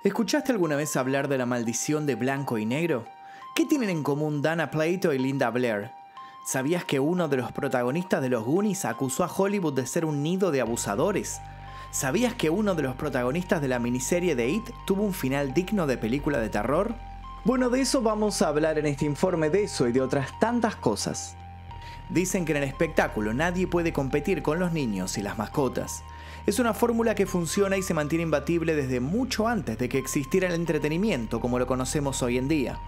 ¿Escuchaste alguna vez hablar de la maldición de blanco y negro? ¿Qué tienen en común Dana Plato y Linda Blair? ¿Sabías que uno de los protagonistas de los Goonies acusó a Hollywood de ser un nido de abusadores? ¿Sabías que uno de los protagonistas de la miniserie de It tuvo un final digno de película de terror? Bueno, de eso vamos a hablar en este informe, de eso y de otras tantas cosas. Dicen que en el espectáculo nadie puede competir con los niños y las mascotas. Es una fórmula que funciona y se mantiene imbatible desde mucho antes de que existiera el entretenimiento como lo conocemos hoy en día.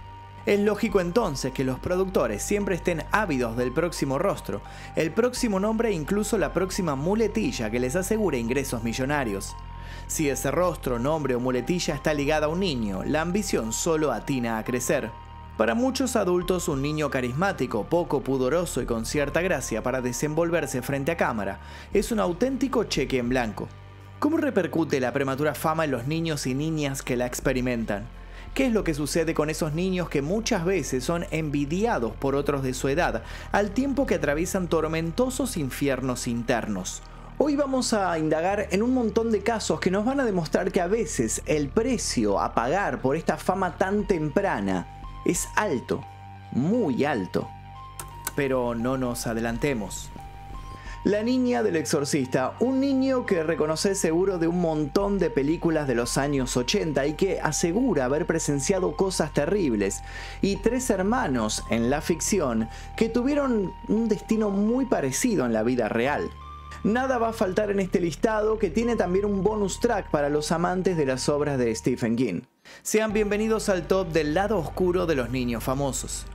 Es lógico entonces que los productores siempre estén ávidos del próximo rostro, el próximo nombre e incluso la próxima muletilla que les asegure ingresos millonarios. Si ese rostro, nombre o muletilla está ligada a un niño, la ambición solo atina a crecer. Para muchos adultos, un niño carismático, poco pudoroso y con cierta gracia para desenvolverse frente a cámara es un auténtico cheque en blanco. ¿Cómo repercute la prematura fama en los niños y niñas que la experimentan? ¿Qué es lo que sucede con esos niños que muchas veces son envidiados por otros de su edad, al tiempo que atraviesan tormentosos infiernos internos? Hoy vamos a indagar en un montón de casos que nos van a demostrar que a veces el precio a pagar por esta fama tan temprana es alto, muy alto. Pero no nos adelantemos. La niña del exorcista, un niño que reconoce seguro de un montón de películas de los años 80 y que asegura haber presenciado cosas terribles, y tres hermanos en la ficción que tuvieron un destino muy parecido en la vida real. Nada va a faltar en este listado, que tiene también un bonus track para los amantes de las obras de Stephen King. Sean bienvenidos al top del lado oscuro de los niños famosos.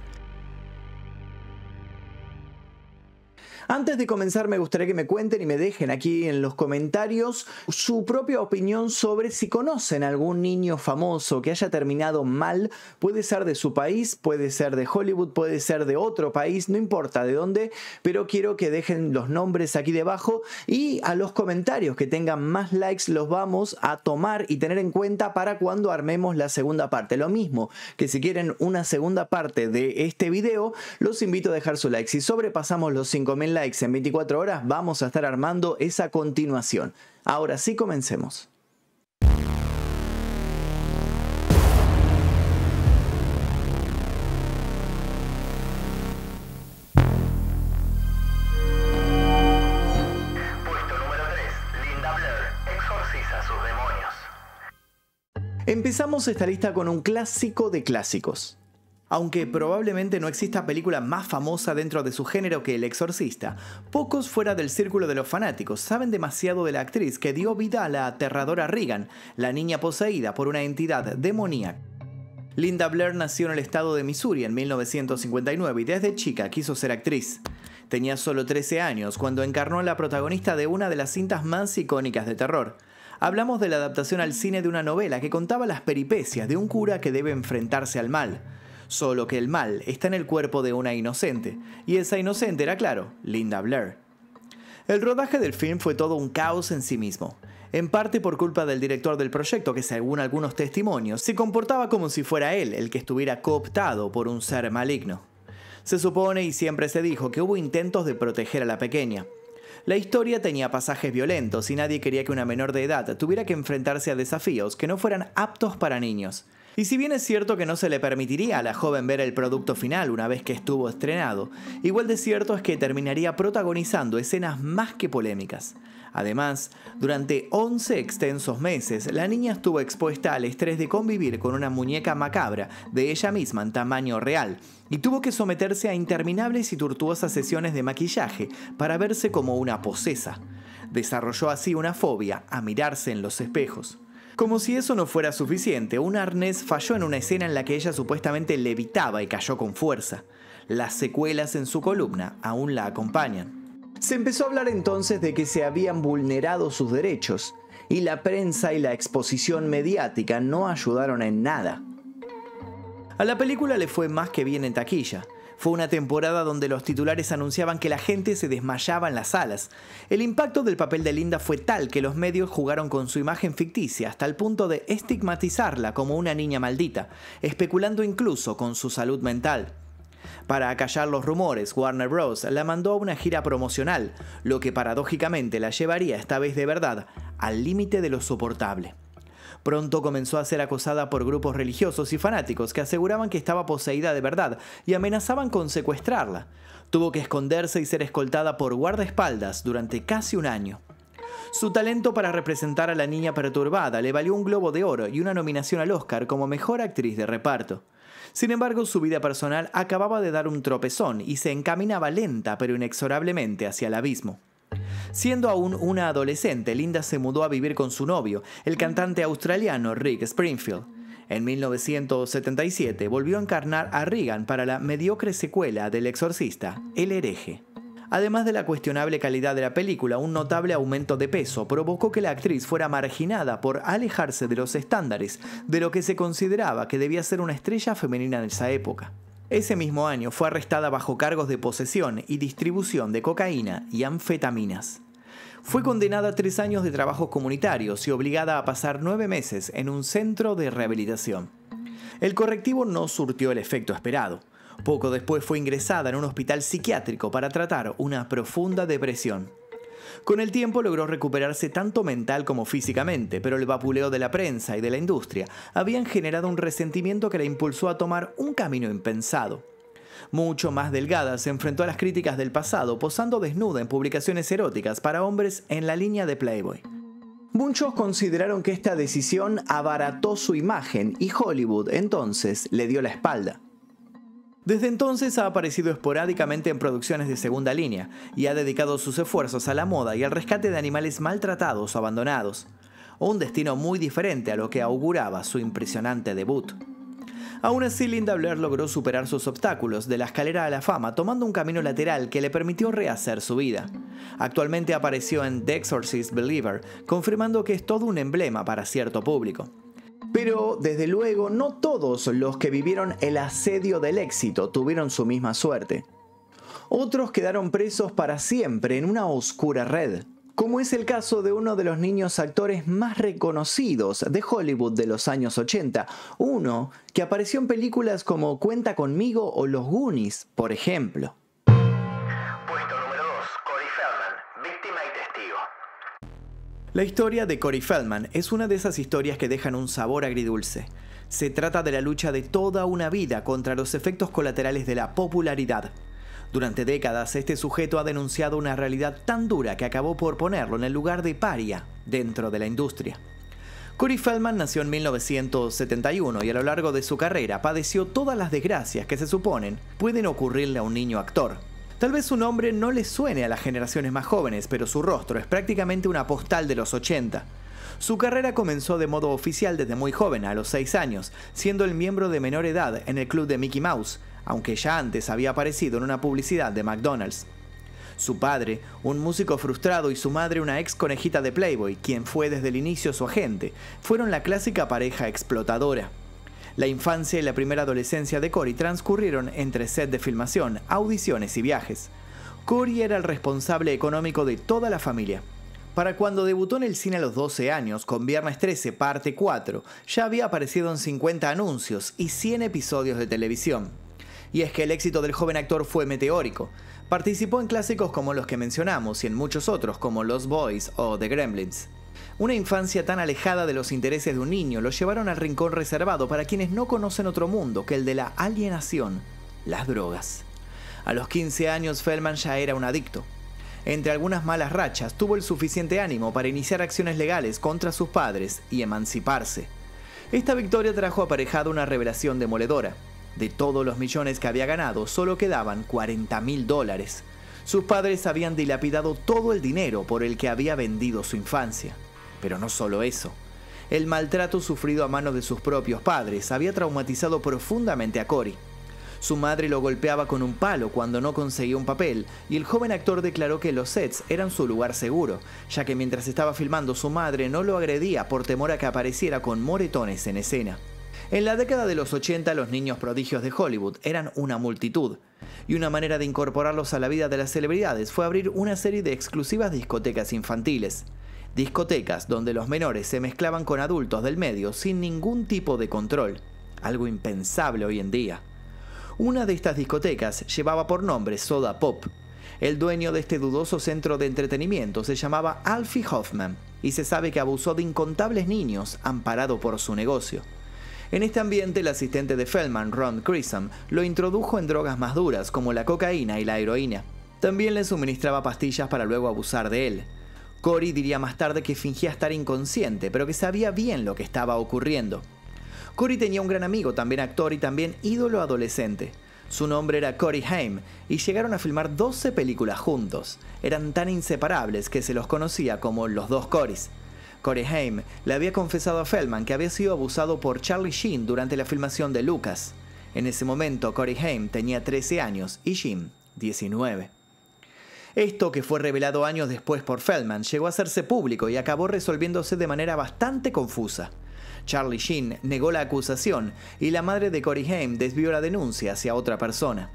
Antes de comenzar, me gustaría que me cuenten y me dejen aquí en los comentarios su propia opinión sobre si conocen algún niño famoso que haya terminado mal. Puede ser de su país, puede ser de Hollywood, puede ser de otro país, no importa de dónde, pero quiero que dejen los nombres aquí debajo, y a los comentarios que tengan más likes los vamos a tomar y tener en cuenta para cuando armemos la segunda parte. Lo mismo que si quieren una segunda parte de este video, los invito a dejar su like. Si sobrepasamos los 5000 likes en 24 horas, vamos a estar armando esa continuación. Ahora sí, comencemos. Puesto número 3. Linda Blair exorciza sus demonios. Empezamos esta lista con un clásico de clásicos. Aunque probablemente no exista película más famosa dentro de su género que El Exorcista, pocos fuera del círculo de los fanáticos saben demasiado de la actriz que dio vida a la aterradora Regan, la niña poseída por una entidad demoníaca. Linda Blair nació en el estado de Missouri en 1959 y desde chica quiso ser actriz. Tenía solo 13 años cuando encarnó a la protagonista de una de las cintas más icónicas de terror. Hablamos de la adaptación al cine de una novela que contaba las peripecias de un cura que debe enfrentarse al mal. Solo que el mal está en el cuerpo de una inocente, y esa inocente era, claro, Linda Blair. El rodaje del film fue todo un caos en sí mismo, en parte por culpa del director del proyecto que, según algunos testimonios, se comportaba como si fuera él el que estuviera cooptado por un ser maligno. Se supone y siempre se dijo que hubo intentos de proteger a la pequeña. La historia tenía pasajes violentos y nadie quería que una menor de edad tuviera que enfrentarse a desafíos que no fueran aptos para niños. Y si bien es cierto que no se le permitiría a la joven ver el producto final una vez que estuvo estrenado, igual de cierto es que terminaría protagonizando escenas más que polémicas. Además, durante 11 extensos meses, la niña estuvo expuesta al estrés de convivir con una muñeca macabra de ella misma en tamaño real, y tuvo que someterse a interminables y tortuosas sesiones de maquillaje para verse como una posesa. Desarrolló así una fobia a mirarse en los espejos. Como si eso no fuera suficiente, un arnés falló en una escena en la que ella supuestamente levitaba y cayó con fuerza. Las secuelas en su columna aún la acompañan. Se empezó a hablar entonces de que se habían vulnerado sus derechos, y la prensa y la exposición mediática no ayudaron en nada. A la película le fue más que bien en taquilla. Fue una temporada donde los titulares anunciaban que la gente se desmayaba en las salas. El impacto del papel de Linda fue tal que los medios jugaron con su imagen ficticia hasta el punto de estigmatizarla como una niña maldita, especulando incluso con su salud mental. Para acallar los rumores, Warner Bros. La mandó a una gira promocional, lo que paradójicamente la llevaría esta vez de verdad al límite de lo soportable. Pronto comenzó a ser acosada por grupos religiosos y fanáticos que aseguraban que estaba poseída de verdad y amenazaban con secuestrarla. Tuvo que esconderse y ser escoltada por guardaespaldas durante casi un año. Su talento para representar a la niña perturbada le valió un Globo de Oro y una nominación al Oscar como mejor actriz de reparto. Sin embargo, su vida personal acababa de dar un tropezón y se encaminaba lenta pero inexorablemente hacia el abismo. Siendo aún una adolescente, Linda se mudó a vivir con su novio, el cantante australiano Rick Springfield. En 1977 volvió a encarnar a Regan para la mediocre secuela del Exorcista, El hereje. Además de la cuestionable calidad de la película, un notable aumento de peso provocó que la actriz fuera marginada por alejarse de los estándares de lo que se consideraba que debía ser una estrella femenina en esa época. Ese mismo año fue arrestada bajo cargos de posesión y distribución de cocaína y anfetaminas. Fue condenada a 3 años de trabajos comunitarios y obligada a pasar 9 meses en un centro de rehabilitación. El correctivo no surtió el efecto esperado. Poco después fue ingresada en un hospital psiquiátrico para tratar una profunda depresión. Con el tiempo logró recuperarse tanto mental como físicamente, pero el vapuleo de la prensa y de la industria habían generado un resentimiento que la impulsó a tomar un camino impensado. Mucho más delgada, se enfrentó a las críticas del pasado, posando desnuda en publicaciones eróticas para hombres en la línea de Playboy. Muchos consideraron que esta decisión abarató su imagen y Hollywood entonces le dio la espalda. Desde entonces ha aparecido esporádicamente en producciones de segunda línea y ha dedicado sus esfuerzos a la moda y al rescate de animales maltratados o abandonados. Un destino muy diferente a lo que auguraba su impresionante debut. Aún así, Linda Blair logró superar sus obstáculos de la escalera a la fama tomando un camino lateral que le permitió rehacer su vida. Actualmente apareció en The Exorcist Believer, confirmando que es todo un emblema para cierto público. Pero, desde luego, no todos los que vivieron el asedio del éxito tuvieron su misma suerte. Otros quedaron presos para siempre en una oscura red, como es el caso de uno de los niños actores más reconocidos de Hollywood de los años 80, uno que apareció en películas como Cuenta conmigo o Los Goonies, por ejemplo. Puesto número 2, Corey Feldman, víctima y testigo. La historia de Corey Feldman es una de esas historias que dejan un sabor agridulce. Se trata de la lucha de toda una vida contra los efectos colaterales de la popularidad. Durante décadas, este sujeto ha denunciado una realidad tan dura que acabó por ponerlo en el lugar de paria dentro de la industria. Corey Feldman nació en 1971 y a lo largo de su carrera padeció todas las desgracias que se suponen pueden ocurrirle a un niño actor. Tal vez su nombre no le suene a las generaciones más jóvenes, pero su rostro es prácticamente una postal de los 80. Su carrera comenzó de modo oficial desde muy joven, a los 6 años, siendo el miembro de menor edad en el club de Mickey Mouse, aunque ya antes había aparecido en una publicidad de McDonald's. Su padre, un músico frustrado, y su madre, una ex conejita de Playboy, quien fue desde el inicio su agente, fueron la clásica pareja explotadora. La infancia y la primera adolescencia de Corey transcurrieron entre set de filmación, audiciones y viajes. Corey era el responsable económico de toda la familia. Para cuando debutó en el cine a los 12 años, con Viernes 13, parte 4, ya había aparecido en 50 anuncios y 100 episodios de televisión. Y es que el éxito del joven actor fue meteórico. Participó en clásicos como los que mencionamos y en muchos otros como Los Boys o The Gremlins. Una infancia tan alejada de los intereses de un niño lo llevaron al rincón reservado para quienes no conocen otro mundo que el de la alienación, las drogas. A los 15 años, Feldman ya era un adicto. Entre algunas malas rachas, tuvo el suficiente ánimo para iniciar acciones legales contra sus padres y emanciparse. Esta victoria trajo aparejada una revelación demoledora. De todos los millones que había ganado, solo quedaban $40,000. Sus padres habían dilapidado todo el dinero por el que había vendido su infancia. Pero no solo eso. El maltrato sufrido a manos de sus propios padres había traumatizado profundamente a Corey. Su madre lo golpeaba con un palo cuando no conseguía un papel, y el joven actor declaró que los sets eran su lugar seguro, ya que mientras estaba filmando su madre no lo agredía por temor a que apareciera con moretones en escena. En la década de los 80 los niños prodigios de Hollywood eran una multitud, y una manera de incorporarlos a la vida de las celebridades fue abrir una serie de exclusivas discotecas infantiles. Discotecas donde los menores se mezclaban con adultos del medio sin ningún tipo de control, algo impensable hoy en día. Una de estas discotecas llevaba por nombre Soda Pop. El dueño de este dudoso centro de entretenimiento se llamaba Alfie Hoffman y se sabe que abusó de incontables niños amparado por su negocio. En este ambiente, el asistente de Feldman, Ron Grissom, lo introdujo en drogas más duras como la cocaína y la heroína. También le suministraba pastillas para luego abusar de él. Corey diría más tarde que fingía estar inconsciente, pero que sabía bien lo que estaba ocurriendo. Corey tenía un gran amigo, también actor y también ídolo adolescente. Su nombre era Corey Haim y llegaron a filmar 12 películas juntos. Eran tan inseparables que se los conocía como los dos Coreys. Corey Haim le había confesado a Feldman que había sido abusado por Charlie Sheen durante la filmación de Lucas. En ese momento, Corey Haim tenía 13 años y Sheen 19. Esto, que fue revelado años después por Feldman, llegó a hacerse público y acabó resolviéndose de manera bastante confusa. Charlie Sheen negó la acusación y la madre de Corey Haim desvió la denuncia hacia otra persona.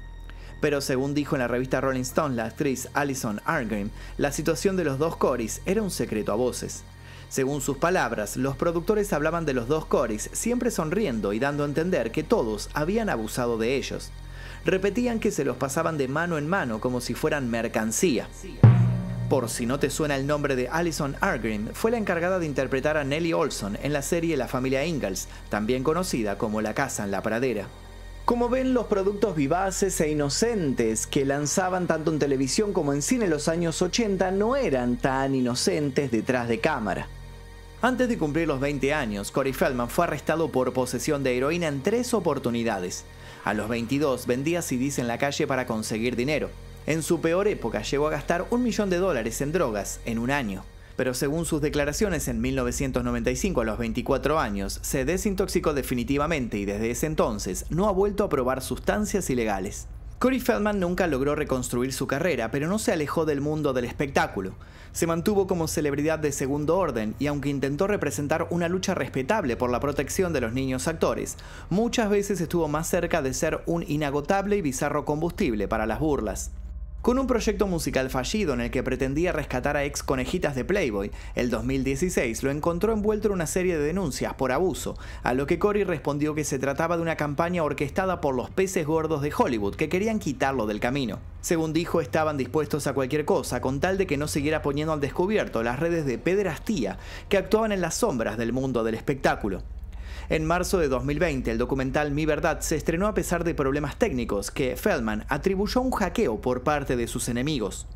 Pero según dijo en la revista Rolling Stone la actriz Alison Arngrim, la situación de los dos Coreys era un secreto a voces. Según sus palabras, los productores hablaban de los dos Coreys siempre sonriendo y dando a entender que todos habían abusado de ellos. Repetían que se los pasaban de mano en mano como si fueran mercancía. Por si no te suena el nombre de Alison Arngrim, fue la encargada de interpretar a Nellie Olson en la serie La familia Ingalls, también conocida como La casa en la pradera. Como ven, los productos vivaces e inocentes que lanzaban tanto en televisión como en cine en los años 80 no eran tan inocentes detrás de cámara. Antes de cumplir los 20 años, Corey Feldman fue arrestado por posesión de heroína en 3 oportunidades. A los 22 vendía CDs en la calle para conseguir dinero. En su peor época llegó a gastar $1 millón en drogas en un año. Pero según sus declaraciones en 1995 a los 24 años, se desintoxicó definitivamente y desde ese entonces no ha vuelto a probar sustancias ilegales. Corey Feldman nunca logró reconstruir su carrera, pero no se alejó del mundo del espectáculo. Se mantuvo como celebridad de segundo orden y aunque intentó representar una lucha respetable por la protección de los niños actores, muchas veces estuvo más cerca de ser un inagotable y bizarro combustible para las burlas. Con un proyecto musical fallido en el que pretendía rescatar a ex conejitas de Playboy, el 2016 lo encontró envuelto en una serie de denuncias por abuso, a lo que Corey respondió que se trataba de una campaña orquestada por los peces gordos de Hollywood que querían quitarlo del camino. Según dijo, estaban dispuestos a cualquier cosa con tal de que no siguiera poniendo al descubierto las redes de pederastía que actuaban en las sombras del mundo del espectáculo. En marzo de 2020, el documental Mi Verdad se estrenó a pesar de problemas técnicos que Feldman atribuyó a un hackeo por parte de sus enemigos.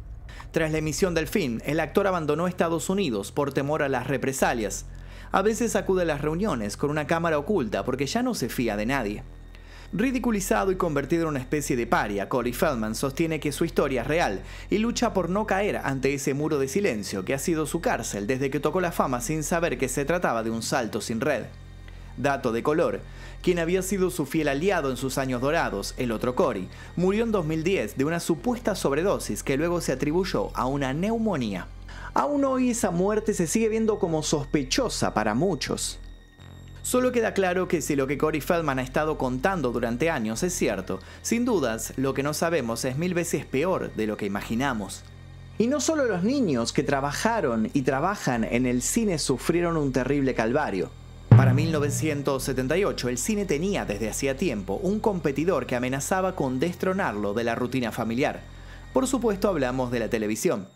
Tras la emisión del film, el actor abandonó Estados Unidos por temor a las represalias. A veces acude a las reuniones con una cámara oculta porque ya no se fía de nadie. Ridiculizado y convertido en una especie de paria, Corey Feldman sostiene que su historia es real y lucha por no caer ante ese muro de silencio que ha sido su cárcel desde que tocó la fama sin saber que se trataba de un salto sin red. Dato de color, quien había sido su fiel aliado en sus años dorados, el otro Corey, murió en 2010 de una supuesta sobredosis que luego se atribuyó a una neumonía. Aún hoy esa muerte se sigue viendo como sospechosa para muchos. Solo queda claro que si lo que Corey Feldman ha estado contando durante años es cierto, sin dudas lo que no sabemos es 1000 veces peor de lo que imaginamos. Y no solo los niños que trabajaron y trabajan en el cine sufrieron un terrible calvario. Para 1978, el cine tenía desde hacía tiempo un competidor que amenazaba con destronarlo de la rutina familiar. Por supuesto, hablamos de la televisión.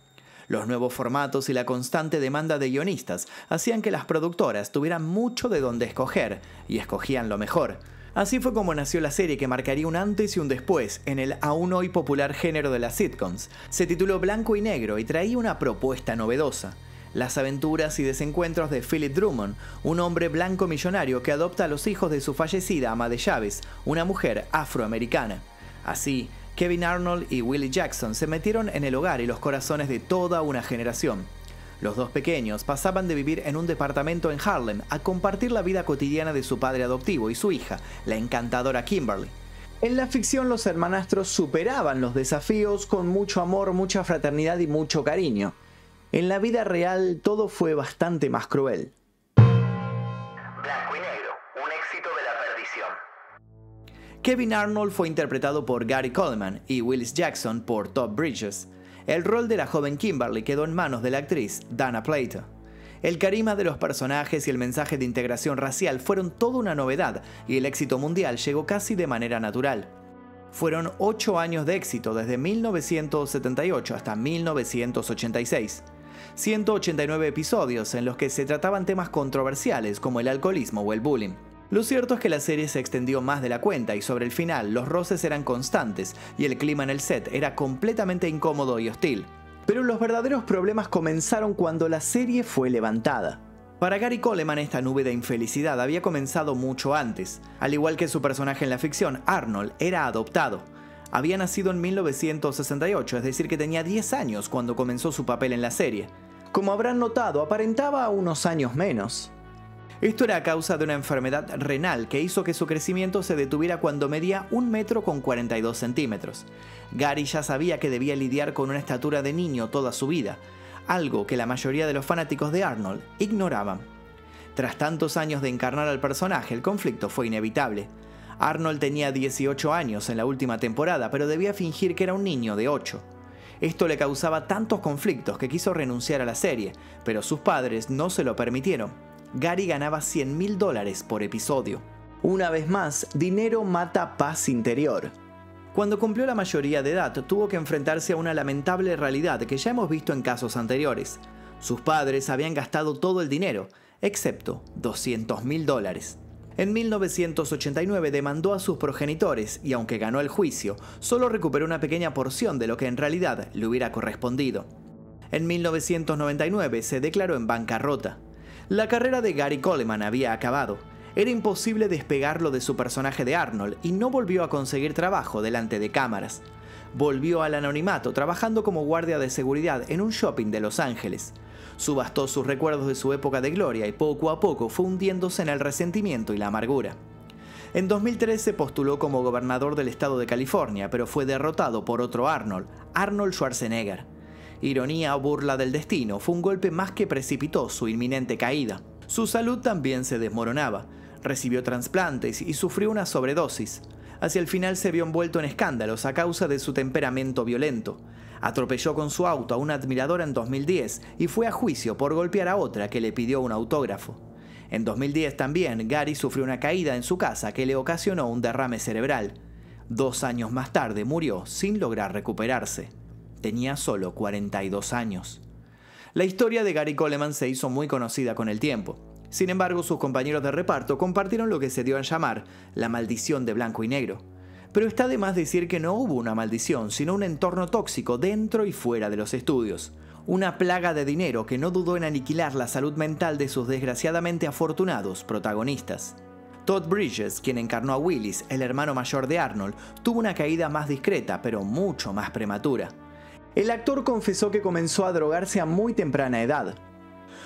Los nuevos formatos y la constante demanda de guionistas hacían que las productoras tuvieran mucho de dónde escoger, y escogían lo mejor. Así fue como nació la serie que marcaría un antes y un después en el aún hoy popular género de las sitcoms. Se tituló Blanco y Negro y traía una propuesta novedosa. Las aventuras y desencuentros de Philip Drummond, un hombre blanco millonario que adopta a los hijos de su fallecida ama de llaves, una mujer afroamericana. Así, Kevin Arnold y Willie Jackson se metieron en el hogar y los corazones de toda una generación. Los dos pequeños pasaban de vivir en un departamento en Harlem a compartir la vida cotidiana de su padre adoptivo y su hija, la encantadora Kimberly. En la ficción los hermanastros superaban los desafíos con mucho amor, mucha fraternidad y mucho cariño. En la vida real todo fue bastante más cruel. Blanco y Negro, un éxito de la perdición. Kevin Arnold fue interpretado por Gary Coleman y Willis Jackson por Todd Bridges. El rol de la joven Kimberly quedó en manos de la actriz Dana Plato. El carisma de los personajes y el mensaje de integración racial fueron toda una novedad y el éxito mundial llegó casi de manera natural. Fueron 8 años de éxito desde 1978 hasta 1986. 189 episodios en los que se trataban temas controversiales como el alcoholismo o el bullying. Lo cierto es que la serie se extendió más de la cuenta y sobre el final los roces eran constantes y el clima en el set era completamente incómodo y hostil. Pero los verdaderos problemas comenzaron cuando la serie fue levantada. Para Gary Coleman esta nube de infelicidad había comenzado mucho antes. Al igual que su personaje en la ficción, Arnold era adoptado. Había nacido en 1968, es decir que tenía 10 años cuando comenzó su papel en la serie. Como habrán notado, aparentaba unos años menos. Esto era a causa de una enfermedad renal que hizo que su crecimiento se detuviera cuando medía 1,42 m. Gary ya sabía que debía lidiar con una estatura de niño toda su vida, algo que la mayoría de los fanáticos de Arnold ignoraban. Tras tantos años de encarnar al personaje, el conflicto fue inevitable. Arnold tenía 18 años en la última temporada, pero debía fingir que era un niño de 8. Esto le causaba tantos conflictos que quiso renunciar a la serie, pero sus padres no se lo permitieron. Gary ganaba $100,000 por episodio. Una vez más, dinero mata paz interior. Cuando cumplió la mayoría de edad, tuvo que enfrentarse a una lamentable realidad que ya hemos visto en casos anteriores. Sus padres habían gastado todo el dinero, excepto $200,000. En 1989 demandó a sus progenitores y aunque ganó el juicio, solo recuperó una pequeña porción de lo que en realidad le hubiera correspondido. En 1999 se declaró en bancarrota. La carrera de Gary Coleman había acabado. Era imposible despegarlo de su personaje de Arnold y no volvió a conseguir trabajo delante de cámaras. Volvió al anonimato trabajando como guardia de seguridad en un shopping de Los Ángeles. Subastó sus recuerdos de su época de gloria y poco a poco fue hundiéndose en el resentimiento y la amargura. En 2003 se postuló como gobernador del estado de California, pero fue derrotado por otro Arnold, Arnold Schwarzenegger. Ironía o burla del destino, fue un golpe más que precipitó su inminente caída. Su salud también se desmoronaba. Recibió trasplantes y sufrió una sobredosis. Hacia el final se vio envuelto en escándalos a causa de su temperamento violento. Atropelló con su auto a una admiradora en 2010 y fue a juicio por golpear a otra que le pidió un autógrafo. En 2010 también, Gary sufrió una caída en su casa que le ocasionó un derrame cerebral. 2 años más tarde murió sin lograr recuperarse. Tenía solo 42 años. La historia de Gary Coleman se hizo muy conocida con el tiempo. Sin embargo, sus compañeros de reparto compartieron lo que se dio a llamar la maldición de blanco y negro. Pero está de más decir que no hubo una maldición, sino un entorno tóxico dentro y fuera de los estudios. Una plaga de dinero que no dudó en aniquilar la salud mental de sus desgraciadamente afortunados protagonistas. Todd Bridges, quien encarnó a Willis, el hermano mayor de Arnold, tuvo una caída más discreta, pero mucho más prematura. El actor confesó que comenzó a drogarse a muy temprana edad.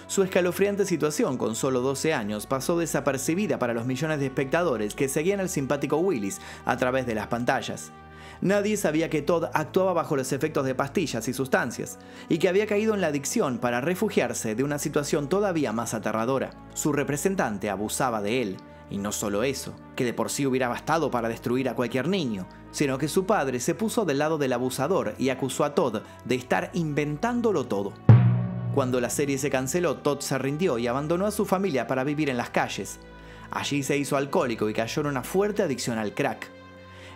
Su escalofriante situación con solo 12 años pasó desapercibida para los millones de espectadores que seguían al simpático Willis a través de las pantallas. Nadie sabía que Todd actuaba bajo los efectos de pastillas y sustancias, y que había caído en la adicción para refugiarse de una situación todavía más aterradora. Su representante abusaba de él, y no solo eso, que de por sí hubiera bastado para destruir a cualquier niño, sino que su padre se puso del lado del abusador y acusó a Todd de estar inventándolo todo. Cuando la serie se canceló, Todd se rindió y abandonó a su familia para vivir en las calles. Allí se hizo alcohólico y cayó en una fuerte adicción al crack.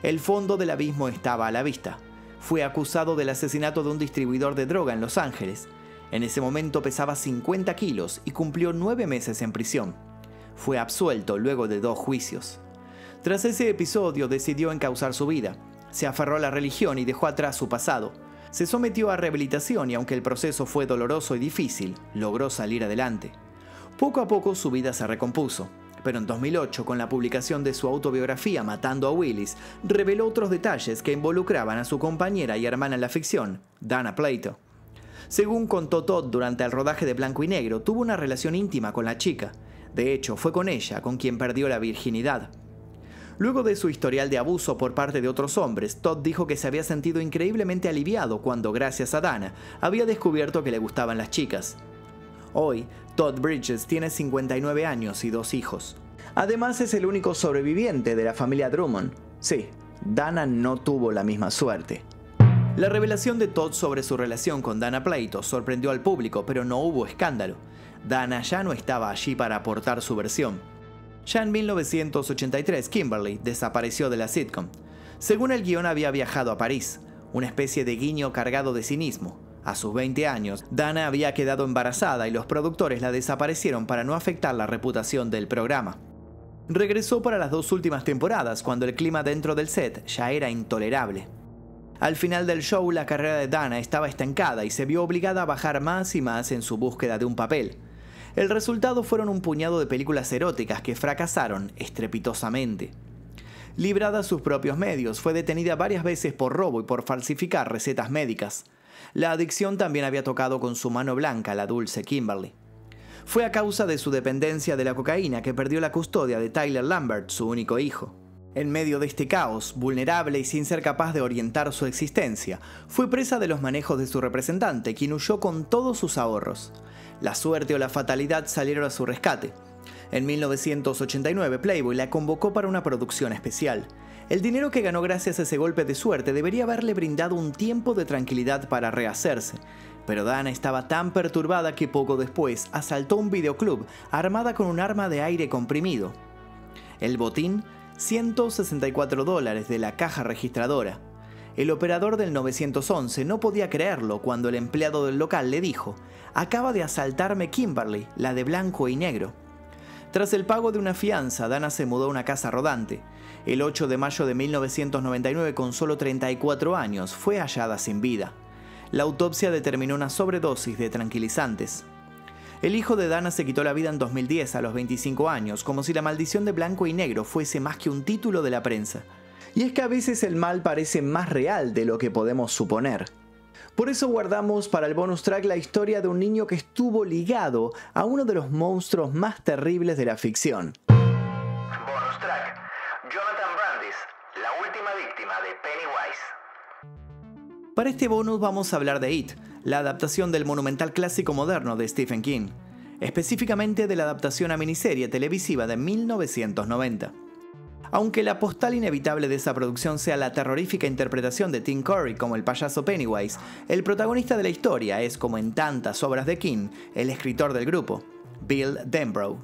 El fondo del abismo estaba a la vista. Fue acusado del asesinato de un distribuidor de droga en Los Ángeles. En ese momento pesaba 50 kilos y cumplió 9 meses en prisión. Fue absuelto luego de 2 juicios. Tras ese episodio decidió encauzar su vida. Se aferró a la religión y dejó atrás su pasado. Se sometió a rehabilitación y aunque el proceso fue doloroso y difícil, logró salir adelante. Poco a poco su vida se recompuso, pero en 2008, con la publicación de su autobiografía Matando a Willis, reveló otros detalles que involucraban a su compañera y hermana en la ficción, Dana Plato. Según contó Todd durante el rodaje de Blanco y Negro, tuvo una relación íntima con la chica. De hecho, fue con ella con quien perdió la virginidad. Luego de su historial de abuso por parte de otros hombres, Todd dijo que se había sentido increíblemente aliviado cuando, gracias a Dana, había descubierto que le gustaban las chicas. Hoy, Todd Bridges tiene 59 años y 2 hijos. Además, es el único sobreviviente de la familia Drummond. Sí, Dana no tuvo la misma suerte. La revelación de Todd sobre su relación con Dana Plato sorprendió al público, pero no hubo escándalo. Dana ya no estaba allí para aportar su versión. Ya en 1983, Kimberly desapareció de la sitcom. Según el guión, había viajado a París, una especie de guiño cargado de cinismo. A sus 20 años, Dana había quedado embarazada y los productores la desaparecieron para no afectar la reputación del programa. Regresó para las 2 últimas temporadas, cuando el clima dentro del set ya era intolerable. Al final del show, la carrera de Dana estaba estancada y se vio obligada a bajar más y más en su búsqueda de un papel. El resultado fueron un puñado de películas eróticas que fracasaron estrepitosamente. Librada a sus propios medios, fue detenida varias veces por robo y por falsificar recetas médicas. La adicción también había tocado con su mano blanca a la dulce Kimberly. Fue a causa de su dependencia de la cocaína que perdió la custodia de Tyler Lambert, su único hijo. En medio de este caos, vulnerable y sin ser capaz de orientar su existencia, fue presa de los manejos de su representante, quien huyó con todos sus ahorros. La suerte o la fatalidad salieron a su rescate. En 1989, Playboy la convocó para una producción especial. El dinero que ganó gracias a ese golpe de suerte debería haberle brindado un tiempo de tranquilidad para rehacerse. Pero Dana estaba tan perturbada que poco después asaltó un videoclub armada con un arma de aire comprimido. El botín, $164 de la caja registradora. El operador del 911 no podía creerlo cuando el empleado del local le dijo: «Acaba de asaltarme Kimberly, la de blanco y negro». Tras el pago de una fianza, Dana se mudó a una casa rodante. El 8 de mayo de 1999, con solo 34 años, fue hallada sin vida. La autopsia determinó una sobredosis de tranquilizantes. El hijo de Dana se quitó la vida en 2010 a los 25 años, como si la maldición de blanco y negro fuese más que un título de la prensa. Y es que a veces el mal parece más real de lo que podemos suponer. Por eso guardamos para el bonus track la historia de un niño que estuvo ligado a uno de los monstruos más terribles de la ficción. Bonus track: Jonathan Brandis, la última víctima de Pennywise. Para este bonus vamos a hablar de It, la adaptación del monumental clásico moderno de Stephen King, específicamente de la adaptación a miniserie televisiva de 1990. Aunque la postal inevitable de esa producción sea la terrorífica interpretación de Tim Curry como el payaso Pennywise, el protagonista de la historia es, como en tantas obras de King, el escritor del grupo, Bill Denbrough.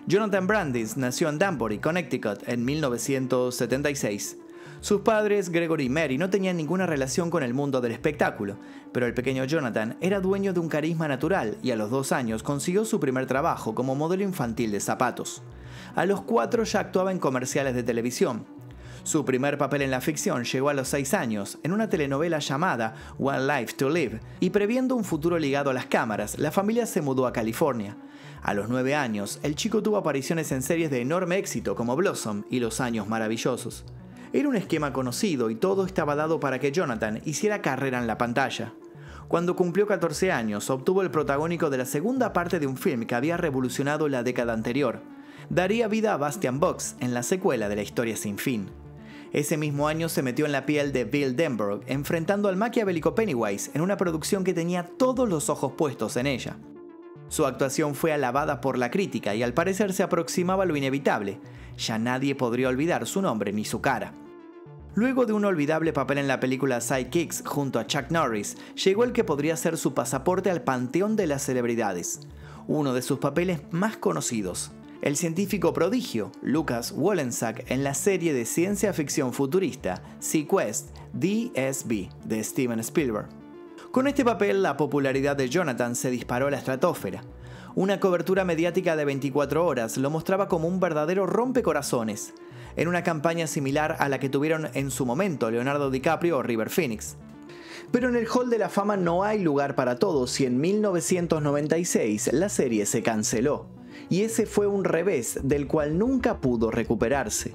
Jonathan Brandis nació en Danbury, Connecticut, en 1976. Sus padres, Gregory y Mary, no tenían ninguna relación con el mundo del espectáculo, pero el pequeño Jonathan era dueño de un carisma natural y a los 2 años consiguió su primer trabajo como modelo infantil de zapatos. A los 4 ya actuaba en comerciales de televisión. Su primer papel en la ficción llegó a los 6 años, en una telenovela llamada One Life to Live, y previendo un futuro ligado a las cámaras, la familia se mudó a California. A los 9 años, el chico tuvo apariciones en series de enorme éxito como Blossom y Los Años Maravillosos. Era un esquema conocido y todo estaba dado para que Jonathan hiciera carrera en la pantalla. Cuando cumplió 14 años, obtuvo el protagónico de la segunda parte de un film que había revolucionado la década anterior. Daría vida a Bastian Box en la secuela de La Historia Sin Fin. Ese mismo año se metió en la piel de Bill Denbrough, enfrentando al maquiavélico Pennywise en una producción que tenía todos los ojos puestos en ella. Su actuación fue alabada por la crítica y al parecer se aproximaba a lo inevitable. Ya nadie podría olvidar su nombre ni su cara. Luego de un olvidable papel en la película Sidekicks junto a Chuck Norris, llegó el que podría ser su pasaporte al panteón de las celebridades. Uno de sus papeles más conocidos: el científico prodigio Lucas Wollensack en la serie de ciencia ficción futurista SeaQuest DSB de Steven Spielberg. Con este papel, la popularidad de Jonathan se disparó a la estratosfera. Una cobertura mediática de 24 horas lo mostraba como un verdadero rompecorazones, en una campaña similar a la que tuvieron en su momento Leonardo DiCaprio o River Phoenix. Pero en el Hall de la Fama no hay lugar para todos y en 1996 la serie se canceló. Y ese fue un revés del cual nunca pudo recuperarse.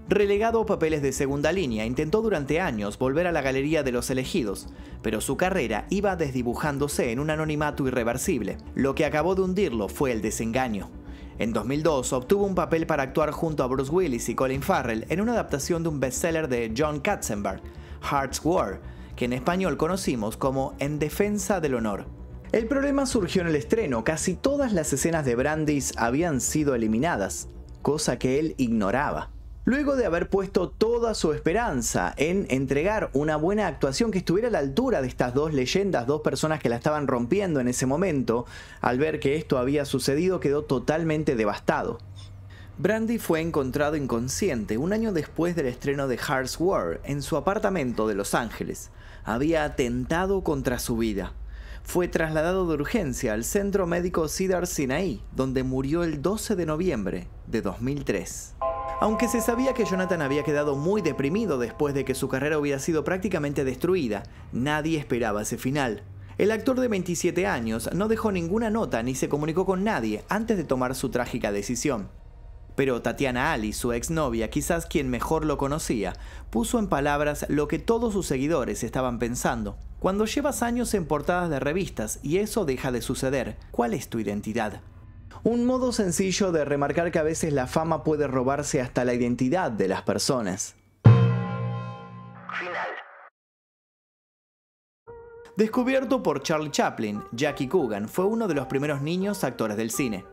Relegado a papeles de segunda línea, intentó durante años volver a la galería de los elegidos, pero su carrera iba desdibujándose en un anonimato irreversible. Lo que acabó de hundirlo fue el desengaño. En 2002 obtuvo un papel para actuar junto a Bruce Willis y Colin Farrell en una adaptación de un bestseller de John Katzenberg, Heart's War, que en español conocimos como En Defensa del Honor. El problema surgió en el estreno. Casi todas las escenas de Brandis habían sido eliminadas, cosa que él ignoraba. Luego de haber puesto toda su esperanza en entregar una buena actuación que estuviera a la altura de estas dos leyendas, dos personas que la estaban rompiendo en ese momento, al ver que esto había sucedido quedó totalmente devastado. Brandy fue encontrado inconsciente un año después del estreno de Heart's War en su apartamento de Los Ángeles. Había atentado contra su vida. Fue trasladado de urgencia al centro médico Cedars-Sinai, donde murió el 12 de noviembre de 2003. Aunque se sabía que Jonathan había quedado muy deprimido después de que su carrera hubiera sido prácticamente destruida, nadie esperaba ese final. El actor de 27 años no dejó ninguna nota ni se comunicó con nadie antes de tomar su trágica decisión. Pero Tatiana Ali, su exnovia, quizás quien mejor lo conocía, puso en palabras lo que todos sus seguidores estaban pensando. Cuando llevas años en portadas de revistas y eso deja de suceder, ¿cuál es tu identidad? Un modo sencillo de remarcar que a veces la fama puede robarse hasta la identidad de las personas. Final. Descubierto por Charlie Chaplin, Jackie Coogan fue uno de los primeros niños actores del cine.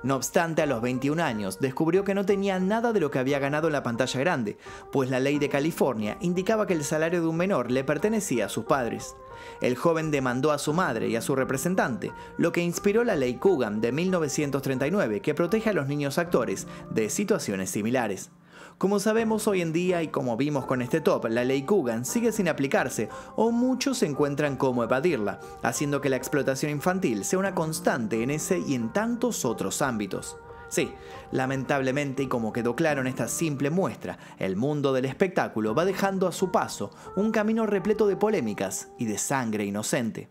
No obstante, a los 21 años descubrió que no tenía nada de lo que había ganado en la pantalla grande, pues la ley de California indicaba que el salario de un menor le pertenecía a sus padres. El joven demandó a su madre y a su representante, lo que inspiró la ley Coogan de 1939, que protege a los niños actores de situaciones similares. Como sabemos hoy en día y como vimos con este top, la ley Coogan sigue sin aplicarse o muchos encuentran cómo evadirla, haciendo que la explotación infantil sea una constante en ese y en tantos otros ámbitos. Sí, lamentablemente, y como quedó claro en esta simple muestra, el mundo del espectáculo va dejando a su paso un camino repleto de polémicas y de sangre inocente.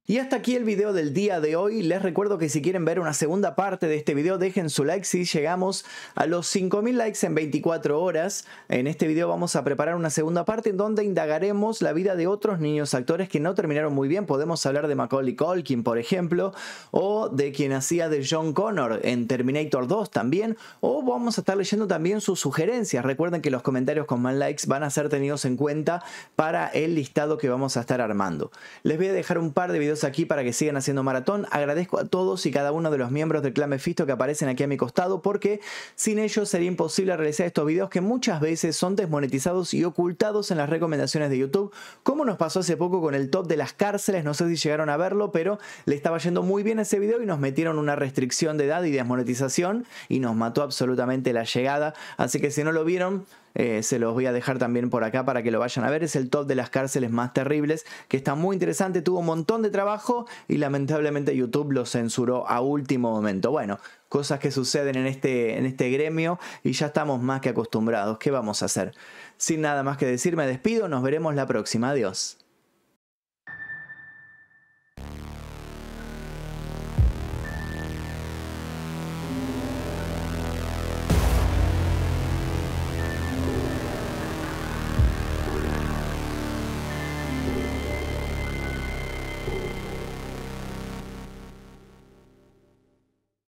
Y hasta aquí el video del día de hoy. Les recuerdo que si quieren ver una segunda parte de este video, dejen su like si llegamos a los 5000 likes en 24 horas. En este video vamos a preparar una segunda parte en donde indagaremos la vida de otros niños actores que no terminaron muy bien. Podemos hablar de Macaulay Culkin, por ejemplo, o de quien hacía de John Connor en Terminator 2 también, o vamos a estar leyendo también sus sugerencias. Recuerden que los comentarios con más likes van a ser tenidos en cuenta para el listado que vamos a estar armando. Les voy a dejar un par de videos aquí para que sigan haciendo maratón. Agradezco a todos y cada uno de los miembros del Clan Mephisto que aparecen aquí a mi costado, porque sin ellos sería imposible realizar estos videos que muchas veces son desmonetizados y ocultados en las recomendaciones de YouTube, como nos pasó hace poco con el top de las cárceles. No sé si llegaron a verlo, pero le estaba yendo muy bien ese video y nos metieron una restricción de edad y desmonetización y nos mató absolutamente la llegada. Así que si no lo vieron, se los voy a dejar también por acá para que lo vayan a ver. Es el top de las cárceles más terribles, que está muy interesante, tuvo un montón de trabajo y lamentablemente YouTube lo censuró a último momento. Bueno, cosas que suceden en este gremio y ya estamos más que acostumbrados. ¿Qué vamos a hacer? Sin nada más que decir, me despido, nos veremos la próxima. Adiós.